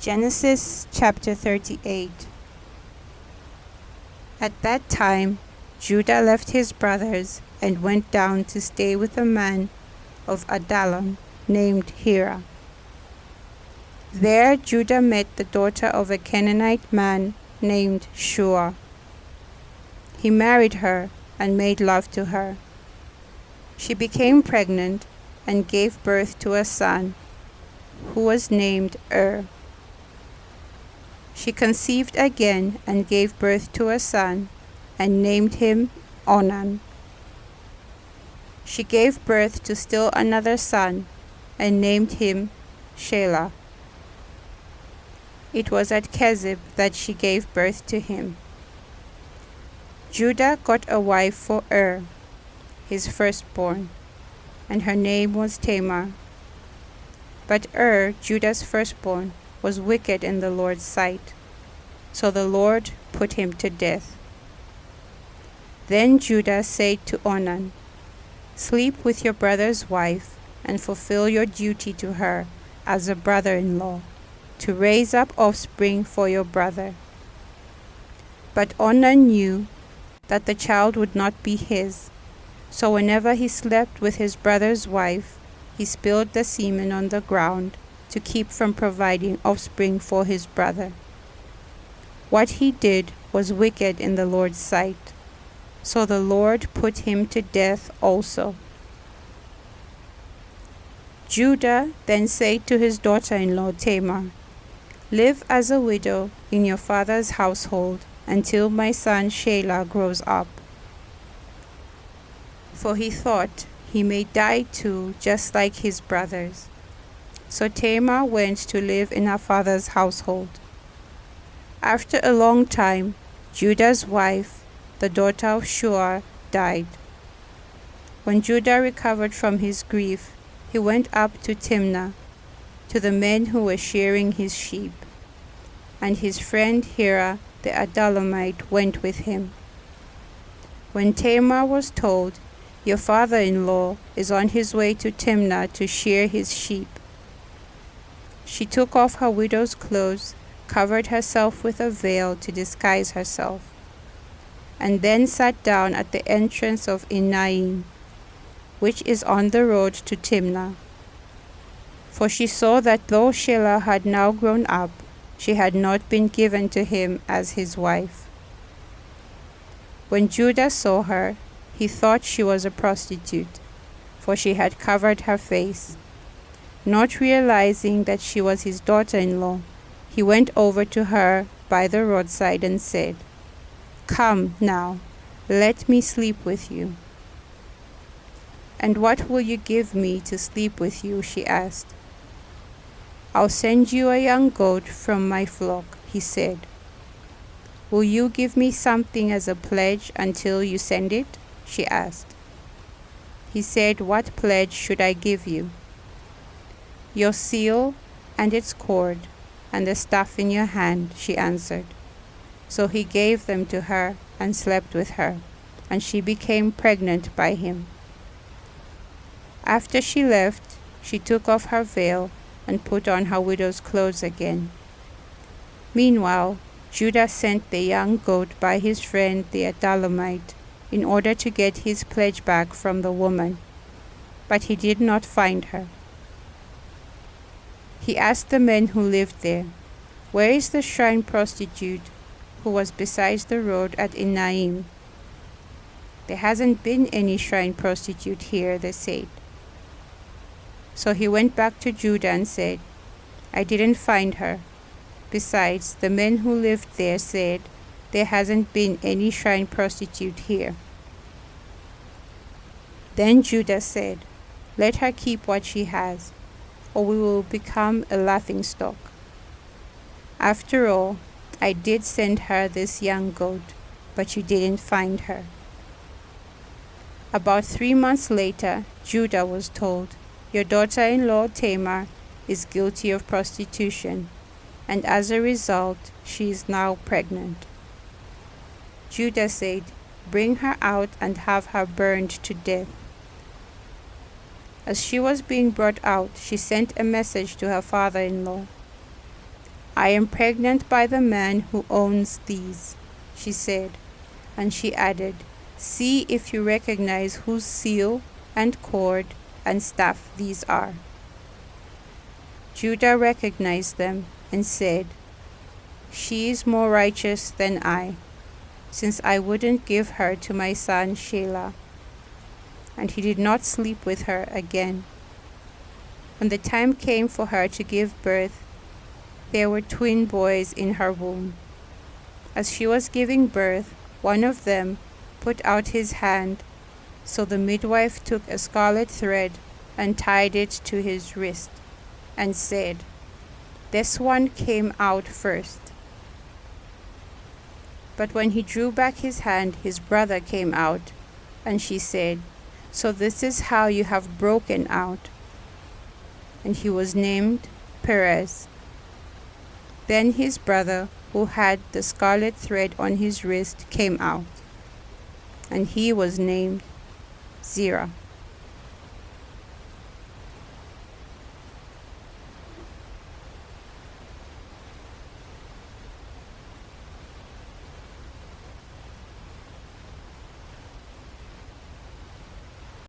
Genesis chapter 38. At that time, Judah left his brothers and went down to stay with a man of Adullam named Hira. There Judah met the daughter of a Canaanite man named Shua. He married her and made love to her. She became pregnant and gave birth to a son, who was named She conceived again and gave birth to a son, and named him Onan. She gave birth to still another son, and named him Shelah. It was at Kezib that she gave birth to him. Judah got a wife for his firstborn, and her name was Tamar. But Judah's firstborn, was wicked in the Lord's sight, so the Lord put him to death. Then Judah said to Onan, "Sleep with your brother's wife, and fulfill your duty to her as a brother-in-law, to raise up offspring for your brother." But Onan knew that the child would not be his, so whenever he slept with his brother's wife, he spilled the semen on the ground to keep from providing offspring for his brother. What he did was wicked in the Lord's sight, so the Lord put him to death also. Judah then said to his daughter-in-law Tamar, "Live as a widow in your father's household until my son Shelah grows up." For he thought he may die too, just like his brothers. So Tamar went to live in her father's household. After a long time, Judah's wife, the daughter of Shua, died. When Judah recovered from his grief, he went up to Timnah, to the men who were shearing his sheep, and his friend Hira the Adullamite went with him. When Tamar was told, "Your father-in-law is on his way to Timnah to shear his sheep," she took off her widow's clothes, covered herself with a veil to disguise herself, and then sat down at the entrance of Enaim, which is on the road to Timnah. For she saw that though Shelah had now grown up, she had not been given to him as his wife. When Judah saw her, he thought she was a prostitute, for she had covered her face. Not realizing that she was his daughter-in-law, he went over to her by the roadside and said, "Come now, let me sleep with you." "And what will you give me to sleep with you?" she asked. "I'll send you a young goat from my flock," he said. "Will you give me something as a pledge until you send it?" she asked. He said, "What pledge should I give you?" "Your seal and its cord, and the staff in your hand," she answered. So he gave them to her and slept with her, and she became pregnant by him. After she left, she took off her veil and put on her widow's clothes again. Meanwhile, Judah sent the young goat by his friend the Adullamite in order to get his pledge back from the woman, but he did not find her. He asked the men who lived there, "Where is the shrine prostitute who was beside the road at Enaim?" "There hasn't been any shrine prostitute here," they said. So he went back to Judah and said, "I didn't find her. Besides, the men who lived there said, there hasn't been any shrine prostitute here." Then Judah said, "Let her keep what she has, or we will become a laughingstock. After all, I did send her this young goat, but you didn't find her." About 3 months later, Judah was told, "Your daughter-in-law Tamar is guilty of prostitution, and as a result, she is now pregnant." Judah said, "Bring her out and have her burned to death." As she was being brought out, she sent a message to her father-in-law, I am pregnant by the man who owns these, she said, and she added, see if you recognize whose seal and cord and staff these are. Judah recognized them and said, she is more righteous than I, since I wouldn't give her to my son Shelah. And he did not sleep with her again. When the time came for her to give birth, there were twin boys in her womb. As she was giving birth, one of them put out his hand, so the midwife took a scarlet thread and tied it to his wrist, and said, this one came out first. But when he drew back his hand, his brother came out, and she said, so this is how you have broken out. And he was named Perez. Then his brother, who had the scarlet thread on his wrist, came out, and he was named Zerah.